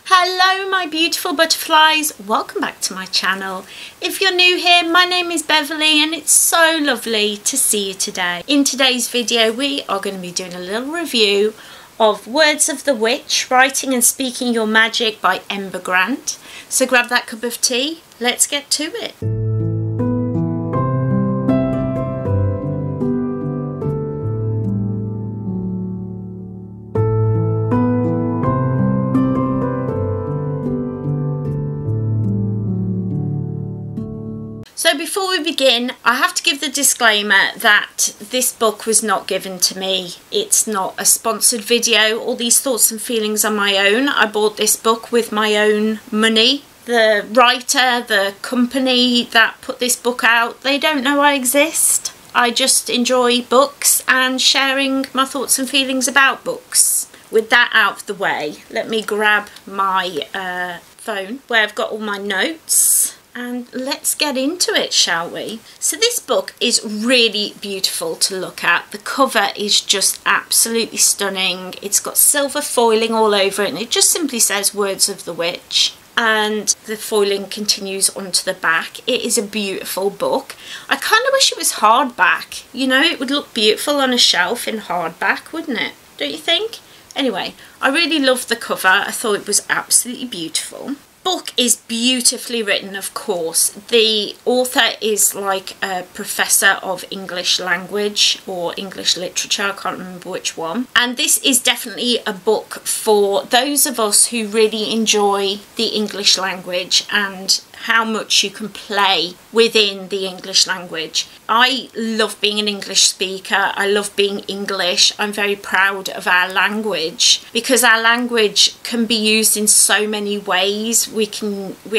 Hello my beautiful butterflies, welcome back to my channel. If you're new here, my name is Beverley and it's so lovely to see you today. In today's video we are going to be doing a little review of Words of the Witch, Writing and Speaking Your Magic by Ember Grant. So grab that cup of tea, let's get to it. So before we begin, I have to give the disclaimer that this book was not given to me. It's not a sponsored video. All these thoughts and feelings are my own. I bought this book with my own money. The writer, the company that put this book out, they don't know I exist. I just enjoy books and sharing my thoughts and feelings about books. With that out of the way, let me grab my phone where I've got all my notes. And let's get into it, shall we? So this book is really beautiful to look at. The cover is just absolutely stunning. It's got silver foiling all over it and it just simply says Words of the Witch. And the foiling continues onto the back. It is a beautiful book. I kind of wish it was hardback. You know, it would look beautiful on a shelf in hardback, wouldn't it? Don't you think? Anyway, I really loved the cover. I thought it was absolutely beautiful. Book is beautifully written, of course. The author is like a professor of English language or English literature, I can't remember which one. And this is definitely a book for those of us who really enjoy the English language and how much you can play within the English language. I love being an English speaker. I love being English. I'm very proud of our language because our language can be used in so many ways. We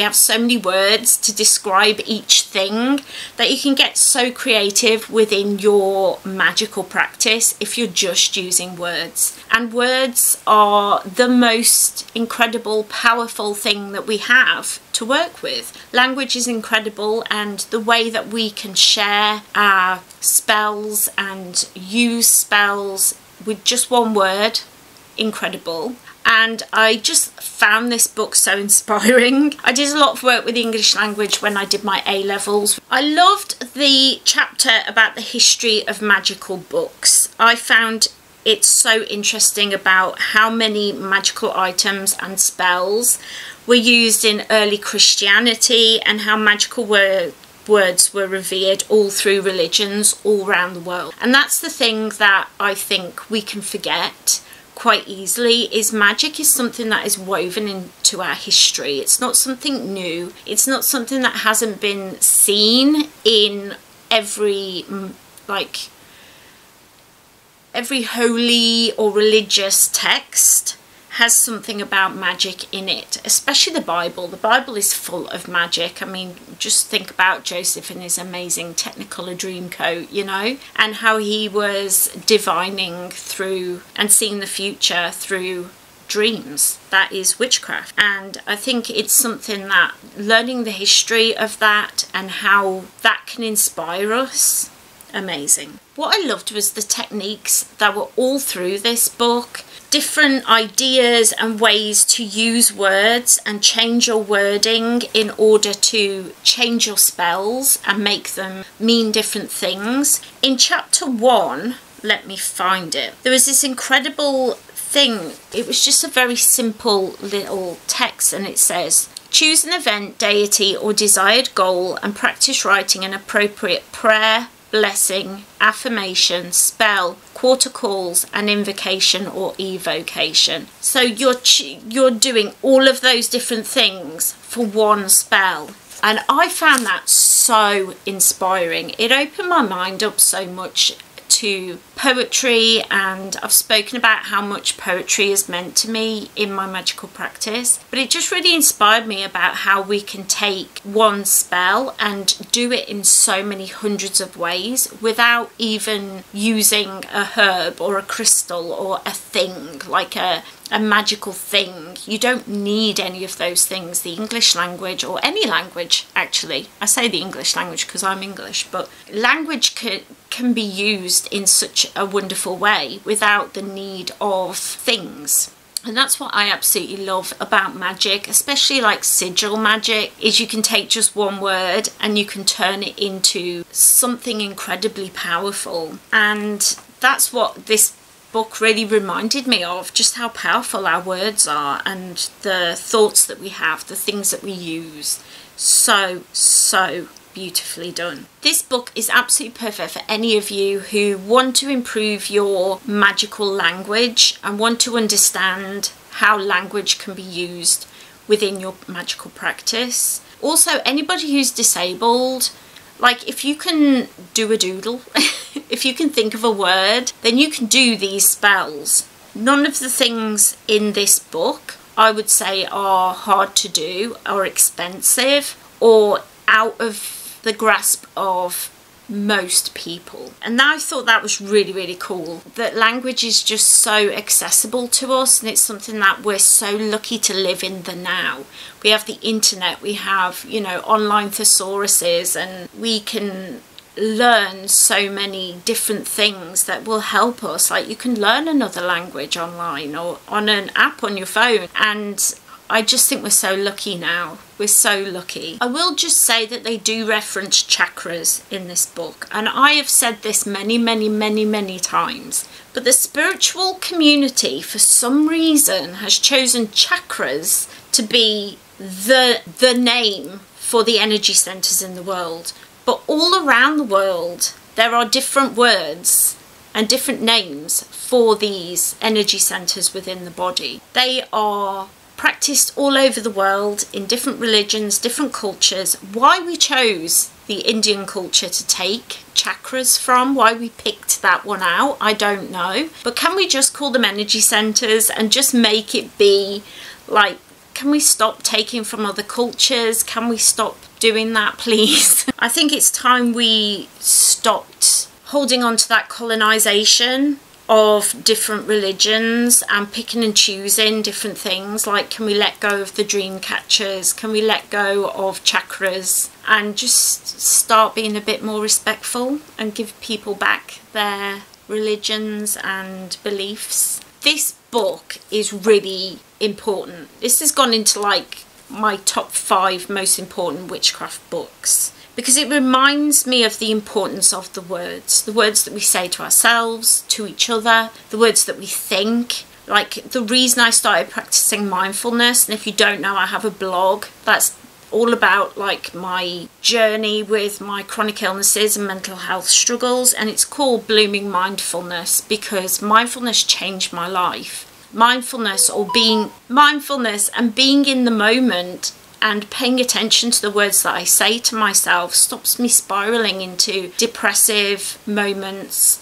have so many words to describe each thing that you can get so creative within your magical practice if you're just using words. And words are the most incredible, powerful thing that we have to work with. Language is incredible, and the way that we can share our spells and use spells with just one word, incredible. And I just found this book so inspiring. I did a lot of work with the English language when I did my A-levels. I loved the chapter about the history of magical books. I found it's so interesting about how many magical items and spells were used in early Christianity and how magical words were revered all through religions all around the world. And that's the thing that I think we can forget quite easily, is magic is something that is woven into our history. It's not something new. It's not something that hasn't been seen in every holy or religious text has something about magic in it, especially the Bible. The Bible is full of magic. I mean, just think about Joseph and his amazing Technicolor Dreamcoat, you know, and how he was divining through and seeing the future through dreams. That is witchcraft. And I think it's something that learning the history of that and how that can inspire us, amazing. What I loved was the techniques that were all through this book. Different ideas and ways to use words and change your wording in order to change your spells and make them mean different things. In chapter 1, let me find it, there was this incredible thing. It was just a very simple little text and it says, choose an event, deity or desired goal and practice writing an appropriate prayer, blessing, affirmation, spell, quarter calls, and invocation or evocation. So you're doing all of those different things for one spell. And I found that so inspiring. It opened my mind up so much to poetry, and I've spoken about how much poetry has meant to me in my magical practice, but it just really inspired me about how we can take one spell and do it in so many hundreds of ways without even using a herb or a crystal or a thing like a magical thing. You don't need any of those things. The English language, or any language actually, I say the English language because I'm English, but language can be used in such a wonderful way without the need of things. And that's what I absolutely love about magic, especially like sigil magic, is you can take just one word and you can turn it into something incredibly powerful. And that's what this book really reminded me of, just how powerful our words are and the thoughts that we have, the things that we use. So beautifully done. This book is absolutely perfect for any of you who want to improve your magical language and want to understand how language can be used within your magical practice. Also, anybody who's disabled, like if you can do a doodle, if you can think of a word, then you can do these spells. None of the things in this book I would say are hard to do or expensive or out of the grasp of most people. And I thought that was really cool, that language is just so accessible to us, and it's something that we're so lucky to live in the now. We have the internet, we have, you know, online thesauruses, and we can learn so many different things that will help us. Like you can learn another language online or on an app on your phone, and I just think we're so lucky now. We're so lucky. I will just say that they do reference chakras in this book, and I have said this many times, but the spiritual community for some reason has chosen chakras to be the name for the energy centers in the world. But all around the world there are different words and different names for these energy centers within the body. They are practiced all over the world in different religions, different cultures. Why we chose the Indian culture to take chakras from, why we picked that one out, I don't know. But can we just call them energy centers and just make it be like, can we stop taking from other cultures? Can we stop doing that, please? I think it's time we stopped holding on to that colonization of different religions and picking and choosing different things. Like, can we let go of the dream catchers? Can we let go of chakras and just start being a bit more respectful and give people back their religions and beliefs? This book is really important. This has gone into like my top 5 most important witchcraft books, because it reminds me of the importance of the words that we say to ourselves, to each other, the words that we think. Like the reason I started practicing mindfulness, and if you don't know, I have a blog that's all about like my journey with my chronic illnesses and mental health struggles, and it's called Blooming Mindfulness because mindfulness changed my life. Mindfulness and being in the moment and paying attention to the words that I say to myself stops me spiraling into depressive moments,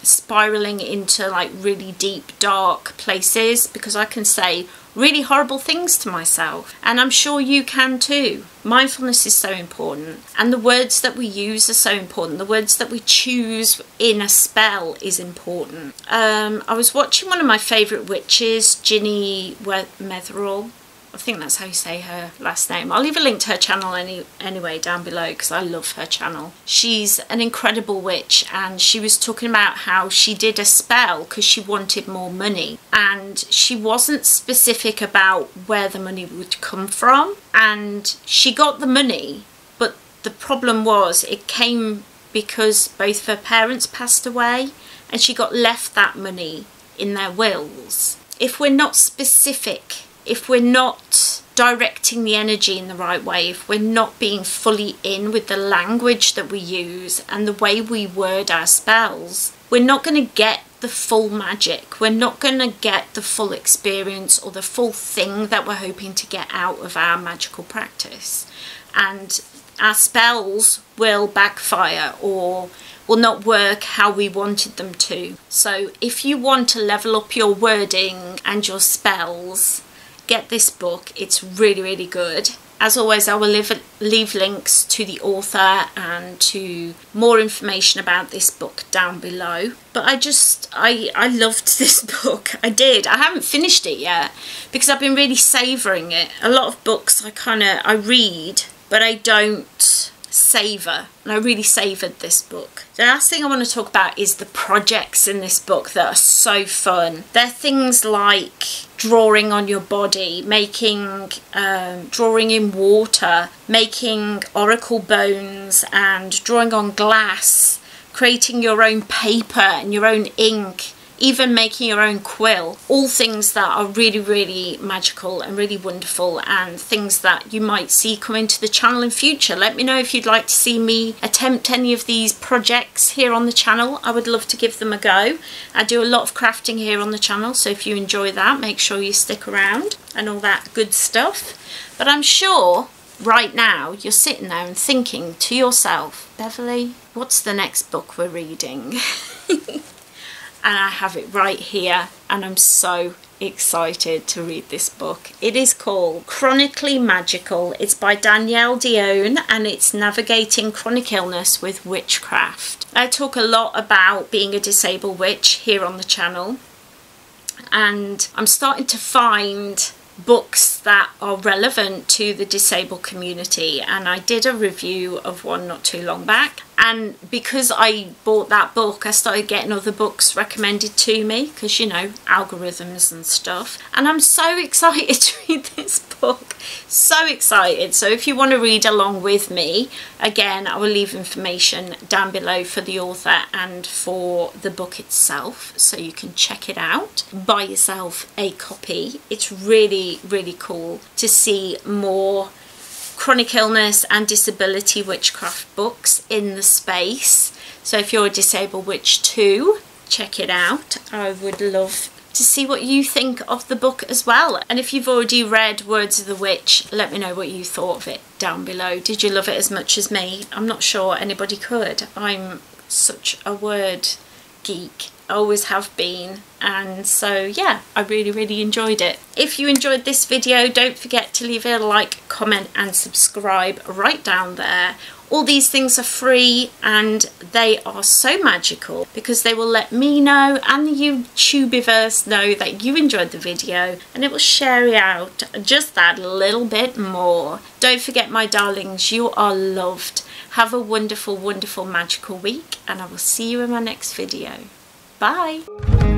spiraling into like really deep dark places, because I can say really horrible things to myself, and I'm sure you can too. Mindfulness is so important, and the words that we use are so important. The words that we choose in a spell is important. I was watching one of my favourite witches, Ginny Metherall. I think that's how you say her last name. I'll leave a link to her channel anyway down below, because I love her channel. She's an incredible witch, and she was talking about how she did a spell because she wanted more money, and she wasn't specific about where the money would come from, and she got the money, but the problem was it came because both of her parents passed away, and she got left that money in their wills. If we're not specific, if we're not directing the energy in the right way, if we're not being fully in with the language that we use and the way we word our spells, we're not going to get the full magic. We're not going to get the full experience or the full thing that we're hoping to get out of our magical practice. And our spells will backfire or will not work how we wanted them to. So if you want to level up your wording and your spells, get this book. It's really good. As always, I will leave links to the author and to more information about this book down below. But I loved this book. I did. I haven't finished it yet because I've been really savouring it. A lot of books I read, but I don't savour, and I really savoured this book. The last thing I want to talk about is the projects in this book that are so fun. They're things like drawing on your body, making, drawing in water, making oracle bones and drawing on glass, creating your own paper and your own ink, even making your own quill. All things that are really, really magical and really wonderful, and things that you might see come into the channel in future. Let me know if you'd like to see me attempt any of these projects here on the channel. I would love to give them a go. I do a lot of crafting here on the channel, so if you enjoy that, make sure you stick around and all that good stuff. But I'm sure right now you're sitting there and thinking to yourself, Beverley, what's the next book we're reading? And I have it right here, and I'm so excited to read this book. It is called Chronically Magical. It's by Danielle Dione, and it's Navigating Chronic Illness with Witchcraft. I talk a lot about being a disabled witch here on the channel, and I'm starting to find books that are relevant to the disabled community, and I did a review of one not too long back, and because I bought that book I started getting other books recommended to me, because, you know, algorithms and stuff, and I'm so excited to read this book, so excited. So if you want to read along with me, again I will leave information down below for the author and for the book itself, so you can check it out, buy yourself a copy. It's really, really cool to see more chronic illness and disability witchcraft books in the space. So if you're a disabled witch too, check it out. I would love to see what you think of the book as well. And if you've already read Words of the Witch, let me know what you thought of it down below. Did you love it as much as me? I'm not sure anybody could. I'm such a word geek. I always have been, and so yeah, I really, really enjoyed it. If you enjoyed this video, don't forget to leave a like, comment and subscribe right down there. All these things are free, and they are so magical because they will let me know and the YouTubiverse know that you enjoyed the video, and it will share it out just that little bit more. Don't forget, my darlings, you are loved. Have a wonderful, wonderful, magical week, and I will see you in my next video. Bye!